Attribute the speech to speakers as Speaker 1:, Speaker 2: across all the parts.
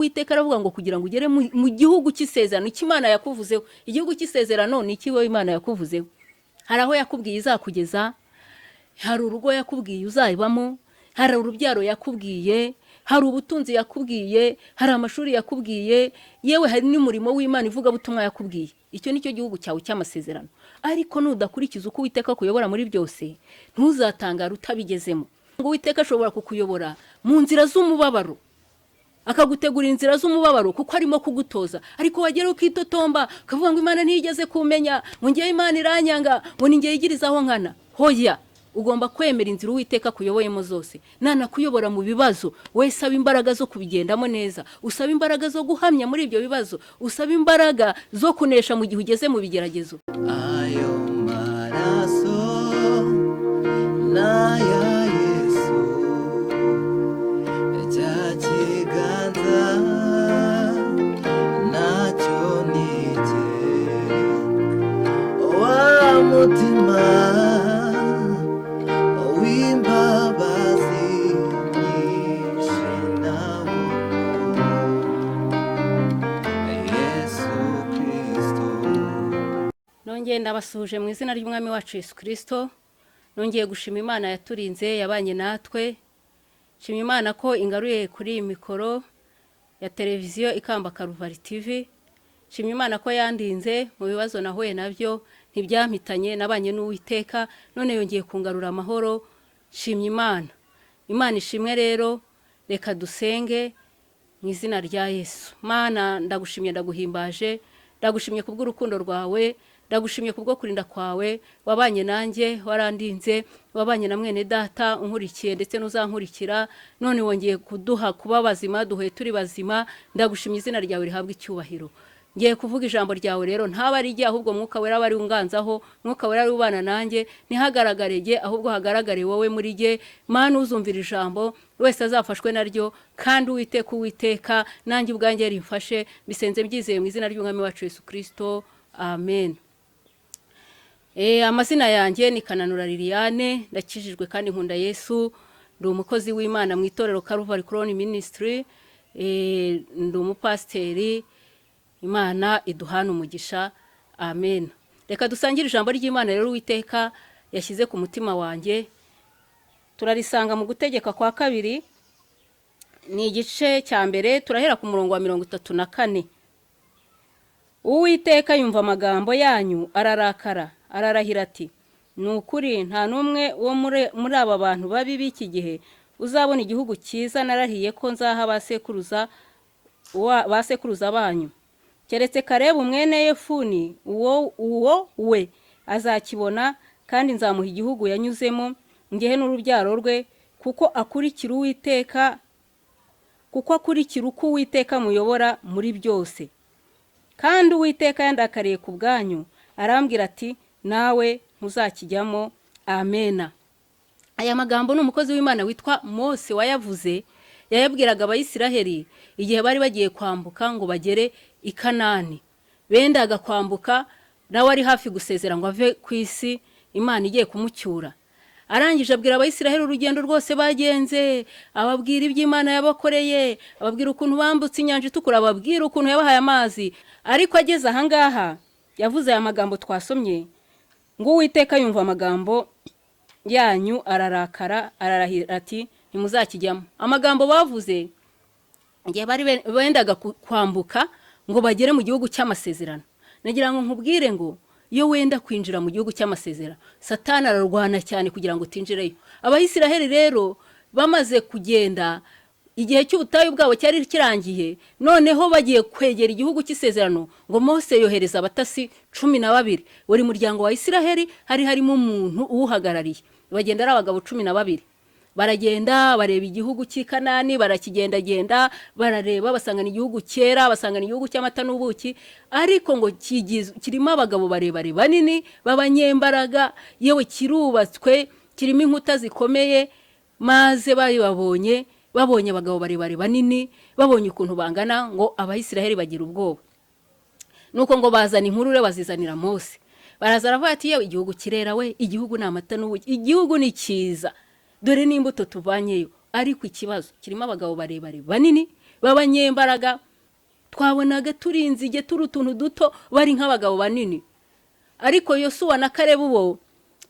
Speaker 1: Uwiteka aravuga ngo kugira ngo ugere mu gihugu cy'isezerano cy'Imana yakuvuzeho. Igihugu cy'isezerano ni iki wowe Imana yakuvuzeho? Hari aho yakubwiye izakugeza, hari urugo yakubwiye uzayibamo, hari urubyaro yakubwiye, hari ubutunzi yakubwiye, hari amashuri yakubwiye, yewe hari n'umurimo w'Imana ivuga butumwa yakubwiye. Icyo nicyo gihugu cyawe cy'amasezerano. Ariko nudakurikiza uko Uwiteka kuyobora muri byose, ntuzatangara utabigezemo. Ngo Uwiteka ashobora kukuyobora mu nzira z'umubabaro, akagutegura inzira z'umubabaro kuko arimo kugutoza. Ariko wagera ukitotomba kavuga ngo Imana ntiyigeze kumenya, ngo ngiye Imana iranyanga, ngo ningiye yigirizaho nkana. Hoya, ugomba kwemera inzira Uwiteka kuyoboyemo zose. Kuyobora mu bibazo, we saba imbaraga zo kubigendamo neza, usaba imbaraga zo guhamya muri ibyo bibazo, usaba imbaraga zo kunesha mu gihe ugeze mu bigeragezo.
Speaker 2: Ayo maraso naya Yesu, cya kiganza nacyo nige, wa mutima w'imbabazi nyinshi nawo, Yesu Kristo.
Speaker 1: Nongeye ndabasuhuje mu izina ry'Umwami wacu Yesu Kristo. Nongeye gushima Imana yaturinze, yabanye natwe. Shima Imana ko ingaruye kuri iyi mikoro ya televiziyo Ikamba Karuvari TV. Shima Imana ko yandinze mu bibazo nahuye nabyo, ntibyampitanye, nabanye n'Uwiteka, none yongeye kungarura amahoro. Shima Imana. Imana ishimwe rero, reka dusenge mu izina rya Yesu. Mana, ndagushimye, ndaguhimbaje, ndagushimye kubw'urukundo rwawe, ndagushimye kubwo kurinda kwawe, wabanye nanjye, warandinze, wabanye na mwene data unkurikiye ndetse n'uzankurikira, none wongeye kuduha kuba bazima, duhuye turi bazima. Ndagushimye, izina ryawe rihabwe icyubahiro. Ngiye kuvuga ijambo ryawe rero, ntaba ari igihe ahubwo Mwuka Wera bari unganzaho, Mwuka Wera ari ubana nanjye, ntihagaragare jye ahubwo hagaragare wowe muri jye. Mana, uzumvira ijambo wese azafashwe naryo, kandi Uwiteka nanjye ubwanjye rimfashe. Bisenze byizeye mu izina ry'Umwami wacu Yesu Kristo, amen. Amazina yanjye ni Kananura Liliane, ndakijijwe kandi nkunda Yesu. Ndi umukozi w'Imana mu itorero Calvary Crown Ministry, ndi umupasiteri. Imana iduhana umugisha, amen. Reka dusangire ijambo ry'Imana rero Uwiteka yashyize ku mutima wanjye. Turarisanga mu Gutegeka kwa 2, ni igice cya mbere, turahera ku murongo wa 34. Uwiteka yumva amagambo yanyu, ararakara, ararahira ati, nukuri nta numwe wo muri aba bantu babi b'iki gihe uzabona igihugu cyiza narahiye ko nzaha basekuruza banyu. Keretse Kalebu mwene Yefuni, uwo we azakibona, kandi nzamuha igihugu yanyuzemo, ngehe n'urubyaro rwe, kuko akurikira uko Uwiteka muyobora muri byose. Kandi Uwiteka yandakariye ku bwanyu, arambwira ati, nawe ntuzakijyamo. Amena. Aya magambo ni umukozi w'Imana witwa Mose wayavuze, yayabwiraga Abayisiraheli igihe bari bagiye kwambuka ngo bagere i Kanani. Bendaga kwambuka, nawe ari hafi gusezera ngo ave ku isi, Imana igiye kumucyura. Arangije abwira Abayisiraheli urugendo rwose bagenze, ababwira iby'Imana yabakoreye, ababwira ukuntu bambutse inyanja itukura, ababwira ukuntu yabahaye amazi. Ariko ageze ahangaha yavuze aya magambo twasomye, ngo Uwiteka yumva amagambo yanyu, ararakara, ararahira ati, ntimuzakijyamo. Amagambo bavuze igihe bari bendaga kwambuka ngo bagere mu gihugu cy'amasezerano. Nagira ngo nkubwire ngo iyo wenda kwinjira mu gihugu cy'amasezerano, Satani ararwana cyane kugira ngo utinjireyo. Abayisiraheli rero bamaze kugenda, igihe cy'ubutayu bwabo cyari kirangiye, noneho bagiye kwegera igihugu cy'isezerano, ngo Mose yohereza abatasi 12. Buri muryango wa Isiraheli harimo umuntu uwuhagarariye. Bagenda ari abagabo 12. Baragenda bareba igihugu cy'i Kanani, barakigendagenda, barareba, basanga ni igihugu cyera, basanga ni igihugu cy'amata n'ubuki, ariko ngo kirimo abagabo barebare banini b'abanyembaraga, yewe kirubatswe, kirimo inkuta zikomeye. Maze babonye abagabo barebare banini, babonye ukuntu bangana, ngo Abayisiraheli bagira ubwoba. Nuko ngo bazana inkuru bazizanira Mose. Baraza baravuga ati, yewe igihugu kirera we, igihugu ni amata n'ubuki, igihugu ni cyiza, dore n'imbuto tuvanyeyo. Ariko ikibazo kirimo abagabo barebare banini b'abanyembaraga, twabonaga turi inzige turi utuntu duto bari nk'abagabo banini. Ariko Yosuwa na Kalebu bo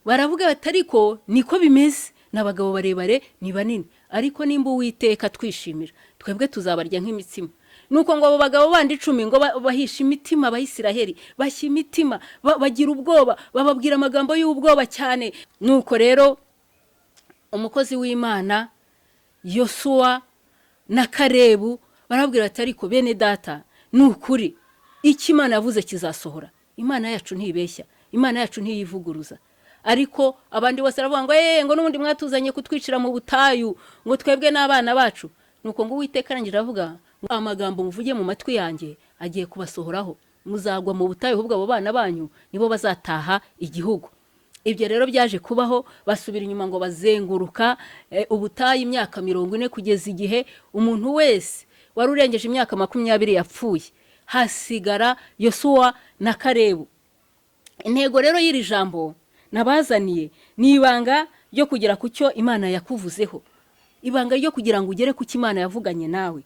Speaker 1: baravuga bati ariko niko bimeze, n'abagabo barebare ni banini, ariko nimba Uwiteka twishimira twebwe tuzabarya nk'imitsima. Nuko ngo abo bagabo bandi 10 ngo bahisha imitima Abayisiraheli, bashya imitima, bagira ubwoba, bababwira amagambo y'ubwoba cyane. Nuko rero umukozi w'Imana Yosuwa na Kalebu barabwira ati ariko bene data, nukuri iki Imana yavuze kizasohora. Imana yacu ntibeshya, Imana yacu ntiyivuguruza. Ariko abandi bose aravuga ngo n'ubundi mwatuzanye kutwicira mu butayu, ngo twebwe n'abana bacu. Nuko ngo Uwiteka arangira avuga, amagambo muvuge mu matwi yanjye agiye kubasohoraho, muzagwa mu butayu, ahubwo abo bana banyu nibo bazataha igihugu. Ibyo rero byaje kubaho, basubira inyuma ngo bazenguruka ubutayu imyaka 40 kugeza igihe umuntu wese wari urengeje imyaka 20 yapfuye, hasigara Yosuwa na Kalebu. Intego rero y'iri jambo nabazaniye ni ibanga ryo kugera ku cyo Imana yakuvuzeho, ibanga ryo kugira ngo ugere ku cyo Imana yavuganye nawe,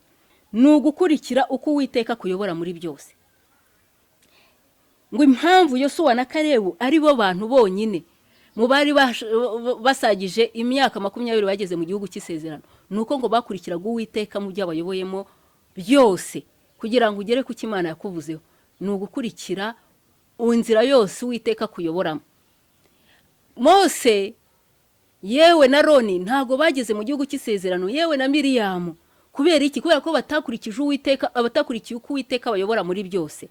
Speaker 1: ni ugukurikira uko Uwiteka kuyobora muri byose. Ngo impamvu Yosuwa na Kalebu ari bo bantu bonyine mu bari basagije imyaka 20 bageze mu gihugu cy'isezerano, nuko ngo bakurikiraga Uwiteka mu byo abayoboyemo byose. Kugira ngo ugere ku cyo Imana yakuvuzeho, ni ugukurikira inzira yose Uwiteka kuyoboramo. Mose yewe na Aroni ntago bageze mu gihugu cy'isezerano, yewe na Miriyamu. Kubera iki? Kubera ko batakurikije Uwiteka, abatakurikiye uko Uwiteka bayobora muri byose.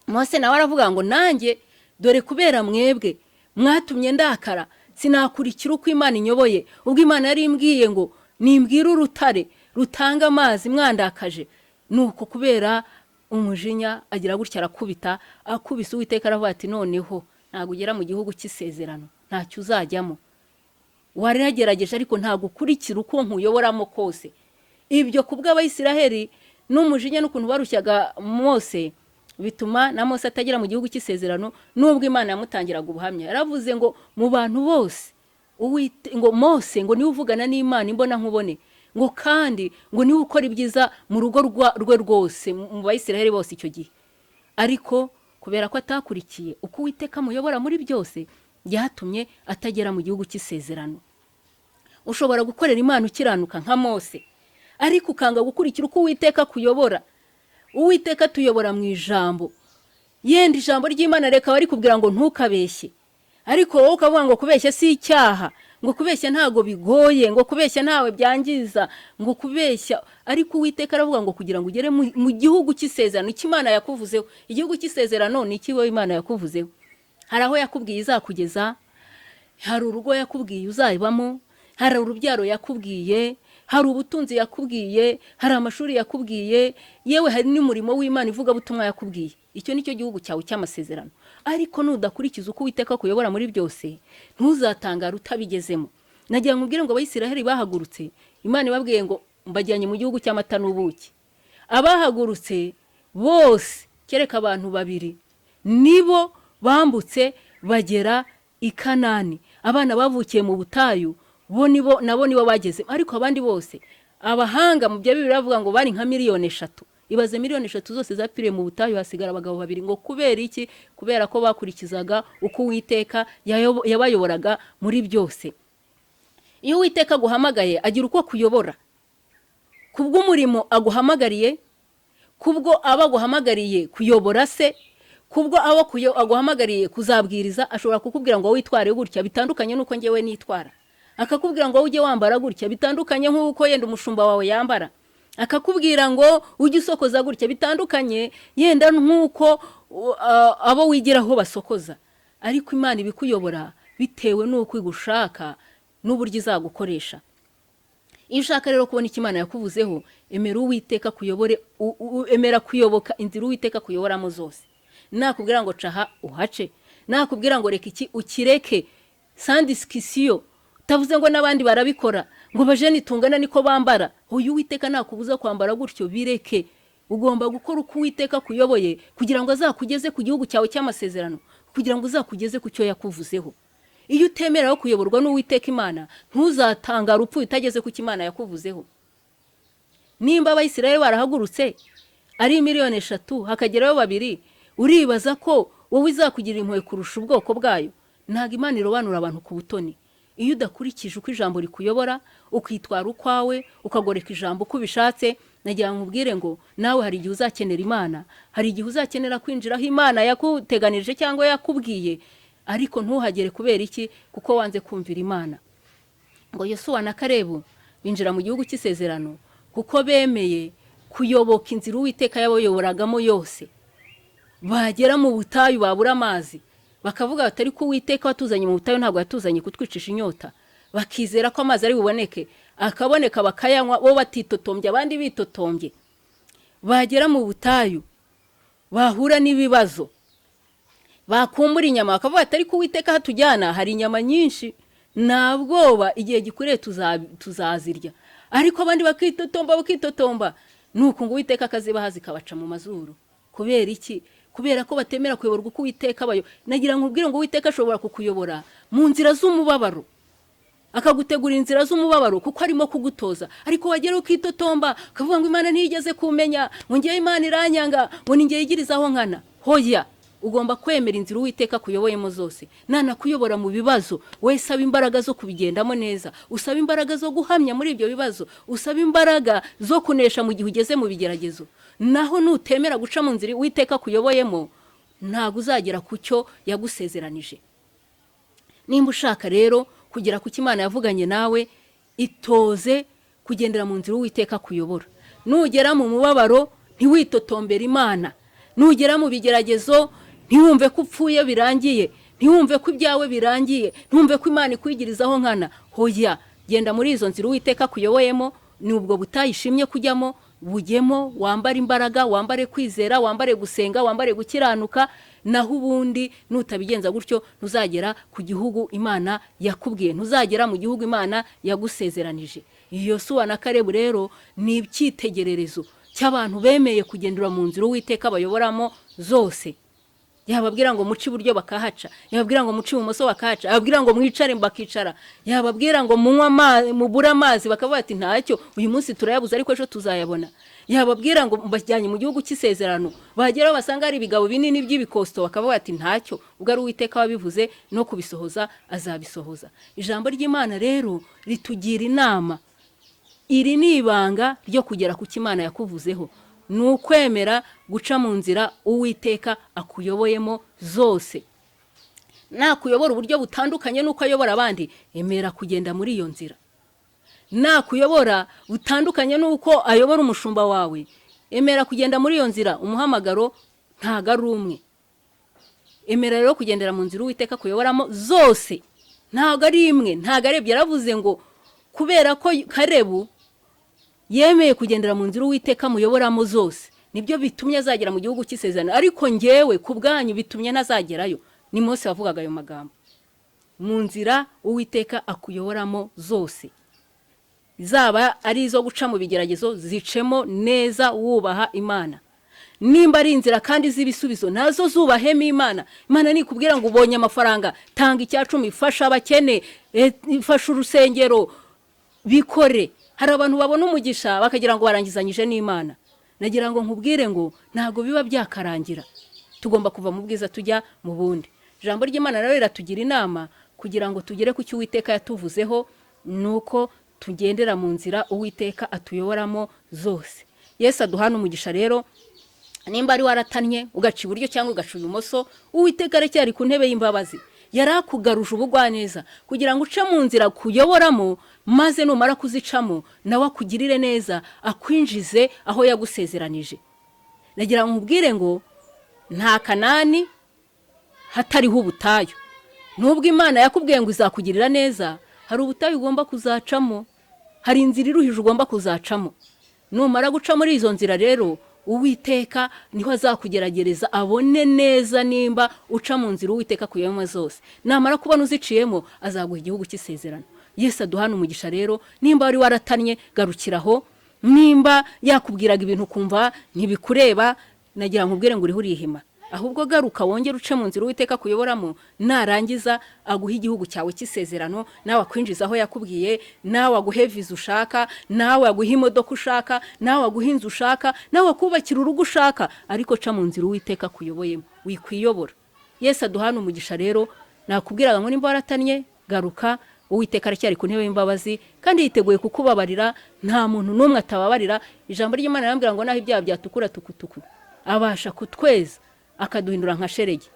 Speaker 1: Mose nawe aravuga ngo nanjye dore kubera mwebwe mwatumye ndakara, sinakurikira uko Imana inyoboye. Ubwo Imana yari imbwiye ngo nimbwira urutare rutanga amazi mwandakaje, nuko kubera umujinya agira gutya arakubita, akubise Uwiteka aravuga ati noneho ntago ugera mu gihugu cy'isezerano, ntacyo uzajyamo. Waragerageje ariko ntago ukurikira uko nkuyoboramo kose. Ibyo kubwa Abayisiraheli n'umujinya n'ukuntu barushyaga Mose bituma na Mose atagera mu gihugu cy'isezerano, nubwo Imana yamutangiraga ubuhamya. Yaravuze ngo mu bantu bose ngo Mose ngo niwe uvugana n'Imana imbona nkubone, ngo kandi ngo niwe ukora ibyiza mu rugo rwe rwose mu Bayisiraheli bose icyo gihe. Ariko kubera ko atakurikiye uko Uwiteka muyobora muri byose, byatumye atagera mu gihugu cy'isezerano. Ushobora gukorera Imana ukiranuka nka Mose, ariko ukanga gukurikira uko Uwiteka kuyobora. Uwiteka tuyobora mu ijambo, yenda ijambo ry'Imana reka bari kubwira ngo ntukabeshye, ariko wowe ukavuga ngo kubeshya si icyaha, ngo kubeshya ntago bigoye, ngo kubeshya ntawe byangiza, ngo kubeshya. Ariko Uwiteka aravuga ngo kugira ngo ugere mu gihugu cy'isezerano cy'Imana yakuvuzeho. Igihugu cy'isezerano ni kiwe Imana yakuvuzeho. Hari aho yakubwiye izakugeza, hari urugo yakubwiye uzayibamo, hari urubyaro yakubwiye, hari ubutunzi yakubwiye, hari amashuri yakubwiye, yewe hari n'umurimo w'Imana ivuga butumwa yakubwiye. Icyo nicyo gihugu cyawe cy'amasezerano. Ariko nudakurikiza uko Uwiteka kuyobora muri byose, ntuzatangara utabigezemo. Nagira nkubwire ngo Abayisiraheli bahagurutse, Imana ibabwiye ngo mbajyanye mu gihugu cy'amata n'ubuki. Abahagurutse bose kereka abantu 2 nibo bambutse bagera i Kanani. Abana bavukiye mu butayu nabo nibo bageze, ariko abandi bose abahanga mu bya Bibiliya bavuga ngo bari nka 3,000,000. Ibaze 3,000,000 zose zapfiriye mu butayu, hasigara abagabo 2. Ngo kubera iki? Kubera ko bakurikizaga uko Uwiteka yabayoboraga muri byose. Iyo Uwiteka guhamagaye agira uko kuyobora, kubwo umurimo aguhamagariye, kubwo aba guhamagariye kuyobora se, kubwo abo aguhamagariye kuzabwiriza. Ashobora kukubwira ngo witware gutya bitandukanye nuko ngewe nitwara, akakubwira ngo ujye wambara gutya bitandukanye nk'uko yenda umushumba wawe yambara, akakubwira ngo ujye usokoza gutya bitandukanye yenda nk'uko abo wigiraho basokoza. Ariko Imana ibikuyobora bitewe n'uko igushaka n'uburyo izagukoresha. Iyo ushaka rero kubona icyo Imana yakuvuzeho, emera Uwiteka kuyobore, emera kuyoboka inzira Uwiteka kuyoboramo zose. Nakubwira ngo caha uhace, nakubwira ngo reka iki ukireke, sans discussion. Tavuze ngo nabandi barabikora, ngo bajeni tungana niko bambara. Uyu Uwiteka nakubuza kwambara gutyo, bireke. Ugomba gukora uko Uwiteka kuyoboye kugira ngo azakugeze ku gihugu cyawe cy'amasezerano, kugira ngo uzakugeze ku cyo yakuvuzeho. Iyo utemera kuyoborwa n'Uwiteka Imana, ntuzatanga urupfu utageze ku Imana yakuvuzeho. nimba abayisirayeli barahagurutse ari 3,000,000 hakagerayo 2, uribaza ko wowe izakugirira impuhwe kurusha ubwoko bwayo? Ntago Imana irobanura abantu ku butoni. Iyo udakurikije uko ijambo rikuyobora, ukitwara ukwawe, ukagoreka ijambo uko ubishatse, nagira ngo ubwire ngo nawe hari igihe uzakenera Imana, hari igihe uzakenera kwinjiraho Imana yakuteganirije cyangwa yakubwiye, ariko ntuhagere kubera iki? Kuko wanze kumvira Imana. Ngo Yosuwa na Kalebu binjira mu gihugu cy'isezerano kuko bemeye kuyoboka inzira Uwiteka yabayoboragamo yose. Bagera mu butayu babura amazi, bakavuga batari ko Uwiteka watuzanye mu butayu ntabwo yatuzanye kutwicisha inyota. Bakizera ko amazi ari buboneke, akaboneka bakayanywa, bo batitotombye abandi bitotombye. Bagera mu butayu bahura n'ibibazo, bakumbura inyama, bakavuga atari ko Uwiteka hatujyana hari inyama nyinshi, nabwoba igihe gikureye tuzazirya. Ariko abandi bakitotomba, nuko ngo Uwiteka akazibaha zikabaca mu mazuru. Kubera iki? Kubera ko batemera kuyoborwa uko Uwiteka bayo. Nagira ngo ubwire ngo Uwiteka ashobora kukuyobora mu nzira z'umubabaro, akagutegura inzira z'umubabaro kuko arimo kugutoza. Ariko wagera ukitotomba, kavuga ngo Imana ntiyigeze kumenya, ngo ngiye Imana iranyanga, ngo ningiye yigirizaho nkana. Hoya, ugomba kwemera inzira Uwiteka kuyoboyemo zose. Nana kuyobora mu bibazo, we saba imbaraga zo kubigendamo neza, usaba imbaraga zo guhamya muri ibyo bibazo, usaba imbaraga zo kunesha mu gihe ugeze mu bigeragezo. Naho nutemera guca mu nzira Uwiteka kuyoboyemo, ntago uzagera ku cyo yagusezeranije. Nimba ushaka rero kugera ku Imana yavuganye nawe, itoze kugendera mu nzira Uwiteka kuyobora. Nugera mu mubabaro ntiwitotombera Imana, nugera mu bigeragezo ntiwumve ko upfuye birangiye, ntiwumve ko ibyawe birangiye, ntiwumve ko Imana ikwigirizaho nkana. Hoya, genda muri izo nzira Uwiteka kuyoboyemo, nubwo butayishimye kujyamo, bujyemo, wambare imbaraga, wambare kwizera, wambare gusenga, wambare gukiranuka. Naho ubundi nutabigenza gutyo ntuzagera ku gihugu Imana yakubwiye, ntuzagera mu gihugu Imana yagusezeranije. Yosuwa na Kalebu rero ni icyitegererezo cy'abantu bemeye kugendera mu nzira Uwiteka bayoboramo zose. Yababwira ngo muci buryo bakahaca, yababwira ngo muci ibumoso bakahaca, yababwira ngo mwicare bakicara, yababwira ngo munywa amazi, mubura amazi, bakavuga ati ntacyo uyu munsi turayabuze ariko ejo tuzayabona. Yababwira ngo mbajyanye mu gihugu cy'isezerano, bagera basanga ari ibigabo binini by'ibikosto, bakavuga ati ntacyo, ubwo ari Uwiteka wabivuze no kubisohoza azabisohoza. Ijambo ry'Imana rero ritugira inama. Iri ni ibanga ryo kugera ku Imana yakuvuzeho, nukwemera guca mu nzira Uwiteka akuyoboyemo zose. Nakuyobora uburyo butandukanye nuko ayobora abandi, emera kugenda muri iyo nzira. Nakuyobora butandukanye nuko ayobora umushumba wawe, emera kugenda muri iyo nzira. Umuhamagaro ntago ari umwe. Emera rero kugendera mu nzira Uwiteka kuyoboramo zose, ntago ari imwe, ntago ari byaravuze ngo kubera ko Kalebu yemeye kugendera mu nzira Uwiteka muyoboramo zose, nibyo bitumye azagera mu gihugu cy'isezerano. Ariko ngewe ku bwanyu bitumye ntazagerayo. Ni Mose wavugaga ayo magambo. Mu nzira Uwiteka akuyoboramo zose, zaba ari izo guca mu bigeragezo, zicemo neza wubaha Imana. Nimba ari inzira kandi z'ibisubizo, nazo zubahemo Imana. Imana nikubwira ngo ubonye amafaranga, tanga 10%, fasha abakene, fasha urusengero, bikore. Hari abantu babona umugisha bakagira ngo barangizanyije n'Imana. Nagira ngo nkubwire ngo ntago biba byakarangira. Tugomba kuva mu bwiza tujya mu bundi. Ijambo ry'Imana rero riratugira inama kugira ngo tugere ku cyo Uwiteka yatuvuzeho, nuko tugendera mu nzira Uwiteka atuyoboramo zose. Yesu aduhana umugisha rero. Nimba ari waratanye ugaca iburyo cyangwa ugaca ibumoso, Uwiteka aracyari ku ntebe y'imbabazi. Yarakugaruje ubugwaneza kugira ngo uce mu nzira kuyoboramo, maze numara kuzicamo nawe akugirire neza, akwinjize aho yagusezeranije. Nagira ngo nkubwire ngo nta Kanani hatariho ubutayu. Nubwo Imana yakubwiye ngo izakugirira neza, hari ubutayu ugomba kuzacamo, hari inzira iruhije ugomba kuzacamo. Numara guca muri izo nzira rero, Uwiteka niho azakugeragereza abone neza nimba uca mu nzira Uwiteka kuyoboramo zose. Namara kubona uziciyemo, azaguha igihugu cy'isezerano. Yesu aduhana umugisha rero. Nimba wari waratanye, garukiraho. Nimba yakubwiraga ibintu kumva ntibikureba, nagira nkubwire ngo uriho urihima. ahubwo garuka wongere uce mu nzira Uwiteka kuyoboramo, narangiza aguha igihugu cyawe cy'isezerano, nawe akwinjiza aho yakubwiye, nawe aguhe viza ushaka, nawe aguha imodoka ushaka, nawe aguha inzu ushaka, nawe akubakira urugo ushaka, ariko ca mu nzira Uwiteka kuyoboyemo, wikwiyobora. Yesu aduhana umugisha rero. Nakubwiraga ngo nimba waratanye, garuka, Uwiteka aracyari ku ntebe y'imbabazi kandi yiteguye kukubabarira, nta muntu n'umwe atababarira. Ijambo ry'Imana rirambwira ngo naho ibyaha byatukura tukutuku, abasha kutweza akaduhindura nka sheregi.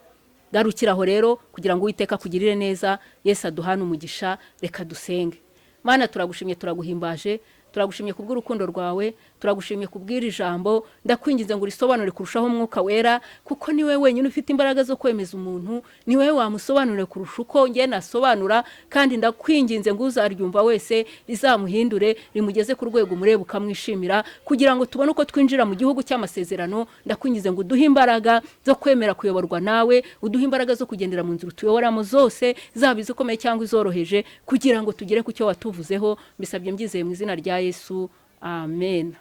Speaker 1: Garukiraho rero kugira ngo Uwiteka akugirire neza. Yesu aduhana umugisha. Reka dusenge. Mana, turagushimye, turaguhimbaje, turagushimye kubw'urukundo rwawe, turagushimye kubw'ira ijambo. Ndakwingize ngo urisobanure kurushaho Umwuka Wera, kuko ni wewe wenyine ufite imbaraga zo kwemeza umuntu, ni wewe wamusobanurire kurusha uko ngiye nasobanura. Kandi ndakwinginze ngo uzaryumva wese rizamuhindure, rimugeze ku rwego umureba ukamwishimira, kugira ngo tubone uko twinjira mu gihugu cy'amasezerano. Ndakwingize ngo uduhe imbaraga zo kwemera kuyoborwa nawe, uduhe imbaraga zo kugendera mu nzira utuyoboramo zose, zaba izikomeye cyangwa izoroheje, kugira ngo tugere ku cyo watuvuzeho. Mbisabye mbyizeye mu izina rya Yesu, amen.